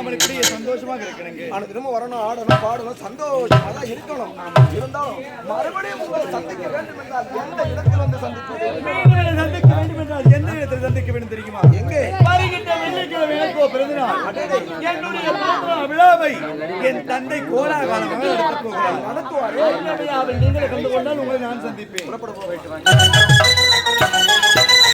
அவனுக்கு சந்தோஷமாக இருக்கணுங்க. தினமும் வரணும், ஆடணும், பாடணும், சந்தோஷமா தான் இருக்கணும். இருந்தாலும் மறுபடியும் உங்களை சந்திக்க வேண்டும் என்றால் எந்த இடத்தில் வந்து சந்திக்க வேண்டும் என்றால் எந்த இடத்தில் சந்திக்க வேண்டும் தெரியுமா? எங்கே? வருகின்ற வெள்ளிக்கிழமை எனக்கோ பிறந்தநாள். என்னுடைய விழாவை என் தந்தை கோலாகாலமாக நடத்தப் போகிறார். நடத்துவார். நீங்கள் கண்டு கொண்டால் உங்களை நான் சந்திப்பேன். புறப்பட போக வேண்டும்.